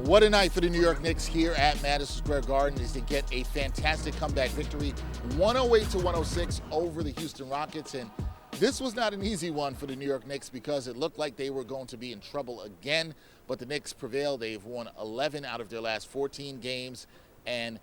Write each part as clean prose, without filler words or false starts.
What a night for the New York Knicks here at Madison Square Garden as they get a fantastic comeback victory, 108-106 over the Houston Rockets. And this was not an easy one for the New York Knicks because it looked like they were going to be in trouble again. But the Knicks prevailed. They've won 11 out of their last 14 games. And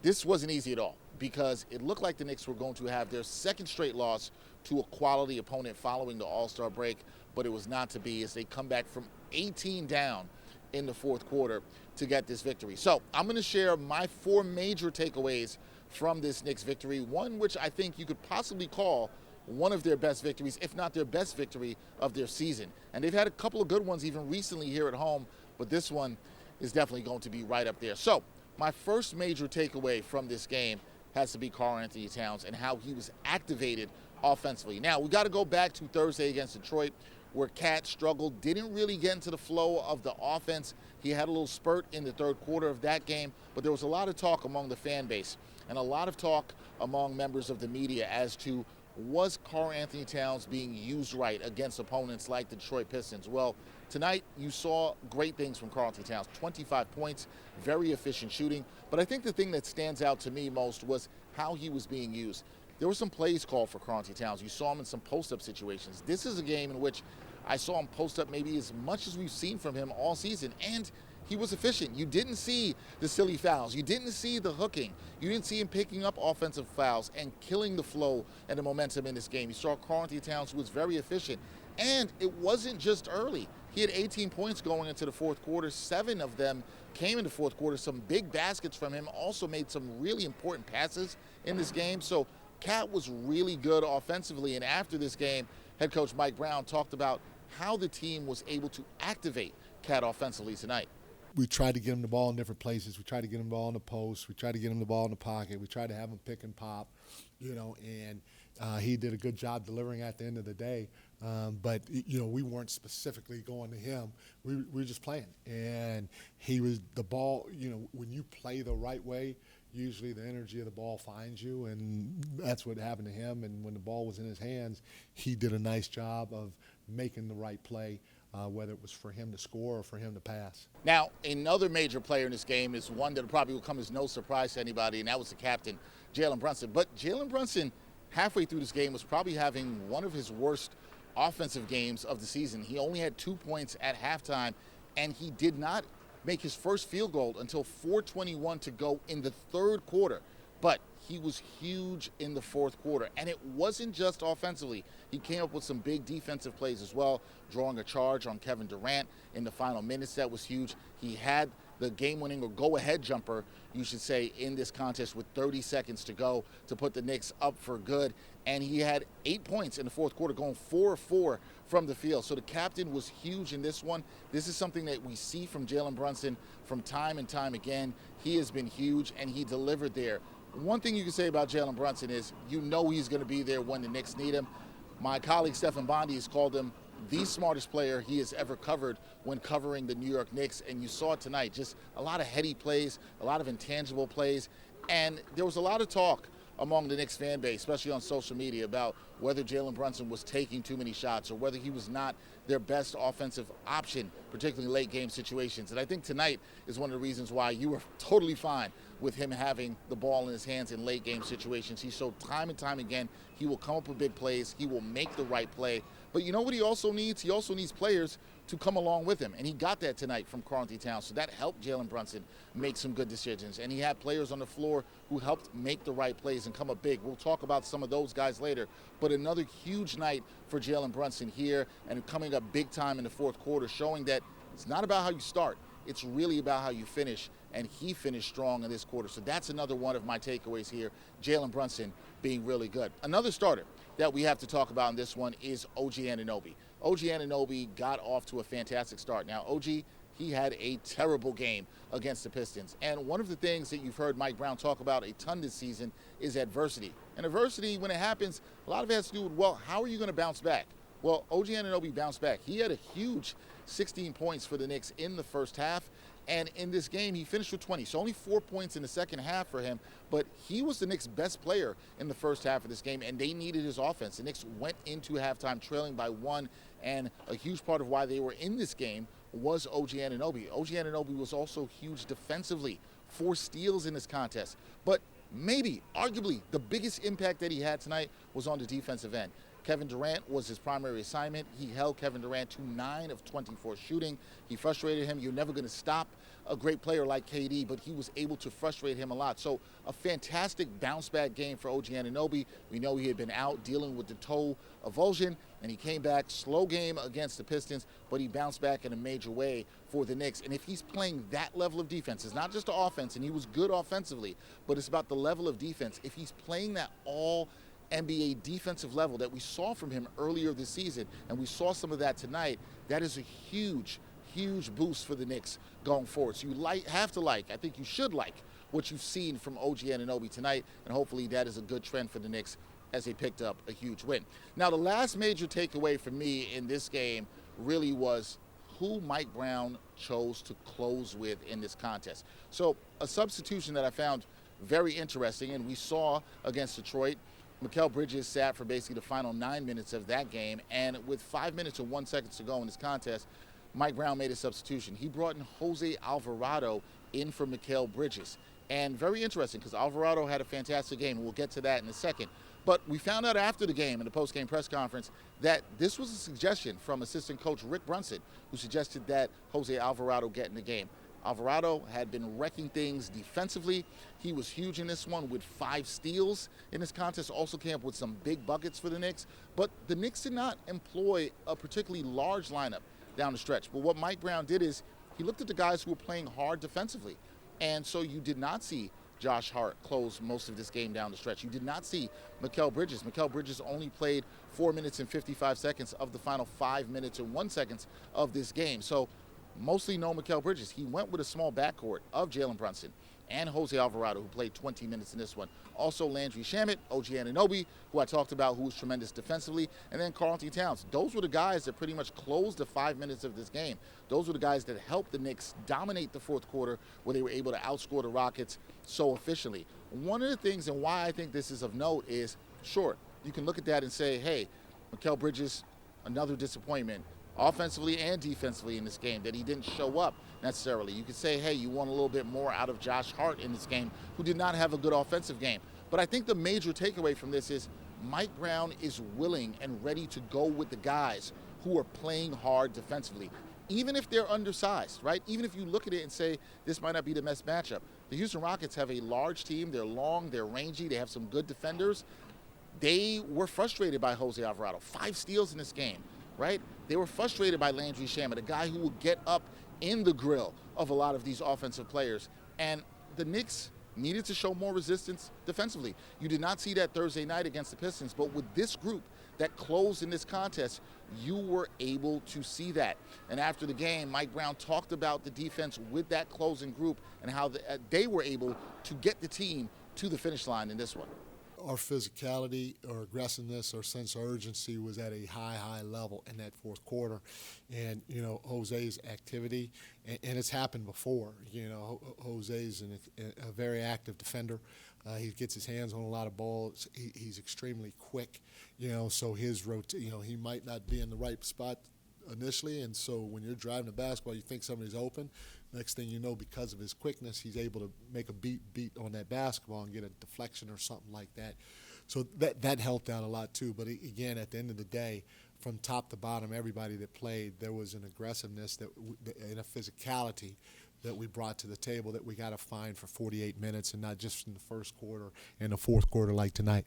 this wasn't easy at all because it looked like the Knicks were going to have their second straight loss to a quality opponent following the All-Star break. But it was not to be as they come back from 18 down in the fourth quarter to get this victory. So I'm going to share my four major takeaways from this Knicks victory, one which I think you could possibly call one of their best victories, if not their best victory of their season. And they've had a couple of good ones even recently here at home, but this one is definitely going to be right up there. So my first major takeaway from this game has to be Karl-Anthony Towns and how he was activated offensively. Now, we got to go back to Thursday against Detroit, where Cat struggled, didn't really get into the flow of the offense. He had a little spurt in the third quarter of that game, but there was a lot of talk among the fan base and a lot of talk among members of the media as to was Karl-Anthony Towns being used right against opponents like the Detroit Pistons. Well, tonight you saw great things from Karl-Anthony Towns, 25 points, very efficient shooting, but I think the thing that stands out to me most was how he was being used. There were some plays called for Karl-Anthony Towns. You saw him in some post-up situations. This is a game in which I saw him post up maybe as much as we've seen from him all season, and he was efficient. You didn't see the silly fouls. You didn't see the hooking. You didn't see him picking up offensive fouls and killing the flow and the momentum in this game. You saw Karl-Anthony Towns, who was very efficient, and it wasn't just early. He had 18 points going into the fourth quarter. 7 of them came in the fourth quarter. Some big baskets from him. Also made some really important passes in this game. So Cat was really good offensively, and after this game, head coach Mike Brown talked about how the team was able to activate Cat offensively tonight. We tried to get him the ball in different places. We tried to get him the ball in the post. We tried to get him the ball in the pocket. We tried to have him pick and pop, and he did a good job delivering at the end of the day. But we weren't specifically going to him. We were just playing. And he was the ball, when you play the right way, usually the energy of the ball finds you, and that's what happened to him. And when the ball was in his hands, he did a nice job of making the right play, whether it was for him to score or for him to pass. Now, another major player in this game is one that probably will come as no surprise to anybody, and that was the captain, Jalen Brunson. But Jalen Brunson, halfway through this game, was probably having one of his worst offensive games of the season. He only had 2 points at halftime, and he did not make his first field goal until 4:21 to go in the third quarter. But he was huge in the fourth quarter, and it wasn't just offensively. He came up with some big defensive plays as well, drawing a charge on Kevin Durant in the final minutes. That was huge. He had the game-winning or go-ahead jumper, you should say, in this contest with 30 seconds to go to put the Knicks up for good. And he had 8 points in the fourth quarter, going 4-4 from the field. So the captain was huge in this one. This is something that we see from Jalen Brunson from time and time again. He has been huge, and he delivered there. One thing you can say about Jalen Brunson is he's going to be there when the Knicks need him. My colleague Stephen Bondi has called him the smartest player he has ever covered when covering the New York Knicks, and you saw it tonight. Just a lot of heady plays, a lot of intangible plays, and there was a lot of talk among the Knicks fan base, especially on social media, about whether Jalen Brunson was taking too many shots or whether he was not their best offensive option, particularly late game situations. And I think tonight is one of the reasons why you were totally fine with him having the ball in his hands in late game situations. He showed time and time again he will come up with big plays, he will make the right play. But you know what he also needs? He also needs players to come along with him. And he got that tonight from Karl-Anthony Towns. So that helped Jalen Brunson make some good decisions. And he had players on the floor who helped make the right plays and come up big. We'll talk about some of those guys later. But another huge night for Jalen Brunson here, and coming up big time in the fourth quarter, showing that it's not about how you start. It's really about how you finish. And he finished strong in this quarter. So that's another one of my takeaways here, Jalen Brunson being really good. Another starter that we have to talk about in this one is OG Anunoby. OG Anunoby got off to a fantastic start. Now, OG, he had a terrible game against the Pistons. And one of the things that you've heard Mike Brown talk about a ton this season is adversity. And adversity, when it happens, a lot of it has to do with, well, how are you going to bounce back? Well, OG Anunoby bounced back. He had a huge 16 points for the Knicks in the first half. And in this game, he finished with 20. So only 4 points in the second half for him. But he was the Knicks' best player in the first half of this game, and they needed his offense. The Knicks went into halftime trailing by 1, and a huge part of why they were in this game was OG Anunoby. OG Anunoby was also huge defensively, 4 steals in this contest. But maybe, arguably, the biggest impact that he had tonight was on the defensive end. Kevin Durant was his primary assignment. He held Kevin Durant to 9 of 24 shooting. He frustrated him. You're never going to stop a great player like KD, but he was able to frustrate him a lot. So a fantastic bounce-back game for OG Anunoby. We know he had been out dealing with the toe avulsion, and he came back, slow game against the Pistons, but he bounced back in a major way for the Knicks. And if he's playing that level of defense, it's not just the offense, and he was good offensively, but it's about the level of defense. If he's playing that all NBA defensive level that we saw from him earlier this season, and we saw some of that tonight, that is a huge boost for the Knicks going forward. So you have to I think you should like what you've seen from OG Anunoby tonight, and hopefully that is a good trend for the Knicks as they picked up a huge win. Now, the last major takeaway for me in this game really was who Mike Brown chose to close with in this contest. So a substitution that I found very interesting, and we saw against Detroit, Mikal Bridges sat for basically the final 9 minutes of that game, and with 5 minutes and 1 second to go in this contest, Mike Brown made a substitution. He brought in Jose Alvarado in for Mikal Bridges. And very interesting, because Alvarado had a fantastic game, and we'll get to that in a second. But we found out after the game, in the post-game press conference, that this was a suggestion from assistant coach Rick Brunson, who suggested that Jose Alvarado get in the game. Alvarado had been wrecking things defensively. He was huge in this one with 5 steals in this contest, also came up with some big buckets for the Knicks. But the Knicks did not employ a particularly large lineup down the stretch. But what Mike Brown did is he looked at the guys who were playing hard defensively. And so you did not see Josh Hart close most of this game down the stretch. You did not see Mikal Bridges. Mikal Bridges only played 4 minutes and 55 seconds of the final 5 minutes and 1 second of this game. So mostly no Mikal Bridges. He went with a small backcourt of Jalen Brunson and Jose Alvarado, who played 20 minutes in this one. Also Landry Shamet, OG Anunoby, who I talked about, who was tremendous defensively, and then Karl-Anthony Towns. Those were the guys that pretty much closed the 5 minutes of this game. Those were the guys that helped the Knicks dominate the fourth quarter, where they were able to outscore the Rockets so efficiently. One of the things, and why I think this is of note, is, sure, you can look at that and say, hey, Mikal Bridges, another disappointment, offensively and defensively in this game, that he didn't show up necessarily. You could say, hey, you want a little bit more out of Josh Hart in this game, who did not have a good offensive game. But I think the major takeaway from this is Mike Brown is willing and ready to go with the guys who are playing hard defensively, even if they're undersized, right? Even if you look at it and say this might not be the best matchup. The Houston Rockets have a large team. They're long, they're rangy, they have some good defenders. They were frustrated by Jose Alvarado. 5 steals in this game, right? They were frustrated by Landry Shamet, a guy who will get up in the grill of a lot of these offensive players. And the Knicks needed to show more resistance defensively. You did not see that Thursday night against the Pistons, but with this group that closed in this contest, you were able to see that. And after the game, Mike Brown talked about the defense with that closing group and how they were able to get the team to the finish line in this one. Our physicality, our aggressiveness, our sense of urgency was at a high level in that fourth quarter. And, you know, Jose's activity, and it's happened before, you know, Jose's a very active defender. He gets his hands on a lot of balls. He's extremely quick, you know, so he might not be in the right spot initially, and so when you're driving the basketball, you think somebody's open. Next thing you know, because of his quickness, he's able to make a beat on that basketball and get a deflection or something like that. So that helped out a lot too. But again, at the end of the day, from top to bottom, everybody that played, there was an aggressiveness and a physicality that we brought to the table that we got to find for 48 minutes, and not just in the first quarter and the fourth quarter like tonight.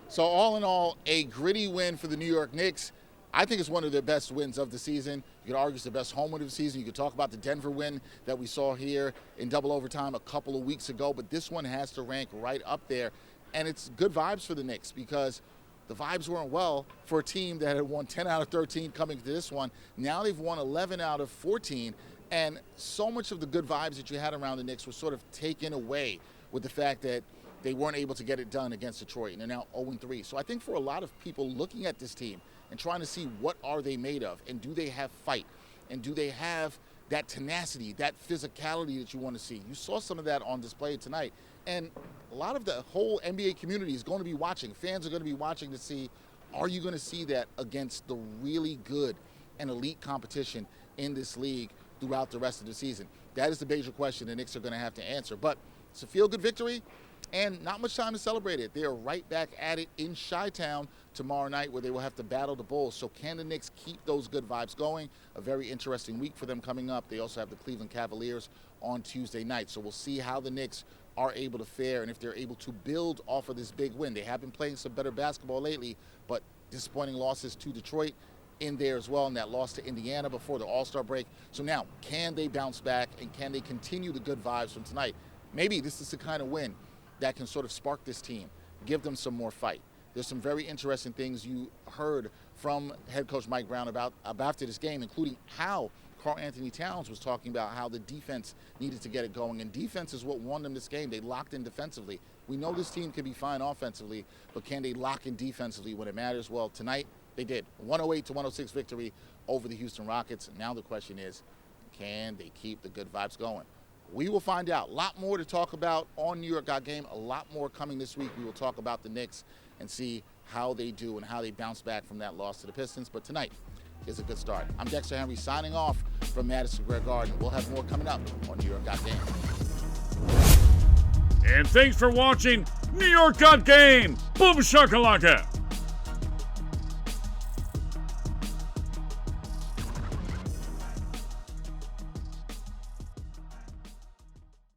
So all in all, a gritty win for the New York Knicks. I think it's one of the best wins of the season. You could argue it's the best home win of the season. You could talk about the Denver win that we saw here in double overtime a couple of weeks ago, but this one has to rank right up there. And it's good vibes for the Knicks, because the vibes weren't well for a team that had won 10 out of 13 coming to this one. Now they've won 11 out of 14, and so much of the good vibes that you had around the Knicks was sort of taken away with the fact that they weren't able to get it done against Detroit, and they're now 0-3. So I think for a lot of people looking at this team and trying to see what are they made of, and do they have fight, and do they have that tenacity, that physicality that you want to see. You saw some of that on display tonight, and a lot of the whole NBA community is going to be watching. Fans are going to be watching to see, are you going to see that against the really good and elite competition in this league throughout the rest of the season? That is the major question the Knicks are going to have to answer. But it's a feel-good victory, and not much time to celebrate it. They are right back at it in Chi-Town tomorrow night, where they will have to battle the Bulls. So can the Knicks keep those good vibes going? A very interesting week for them coming up. They also have the Cleveland Cavaliers on Tuesday night. So we'll see how the Knicks are able to fare and if they're able to build off of this big win. They have been playing some better basketball lately, but disappointing losses to Detroit in there as well, and that loss to Indiana before the All-Star break. So now, can they bounce back, and can they continue the good vibes from tonight? Maybe this is the kind of win that can sort of spark this team, give them some more fight. There's some very interesting things you heard from head coach Mike Brown about after this game, including how Karl-Anthony Towns was talking about how the defense needed to get it going, and defense is what won them this game. They locked in defensively. We know this team can be fine offensively, but can they lock in defensively when it matters? Well, tonight they did. 108-106 victory over the Houston Rockets. Now the question is, can they keep the good vibes going? We will find out. A lot more to talk about on New York Got Game. A lot more coming this week. We will talk about the Knicks and see how they do and how they bounce back from that loss to the Pistons. But tonight is a good start. I'm Dexter Henry signing off from Madison Square Garden. We'll have more coming up on New York Got Game. And thanks for watching New York Got Game. Boom shakalaka.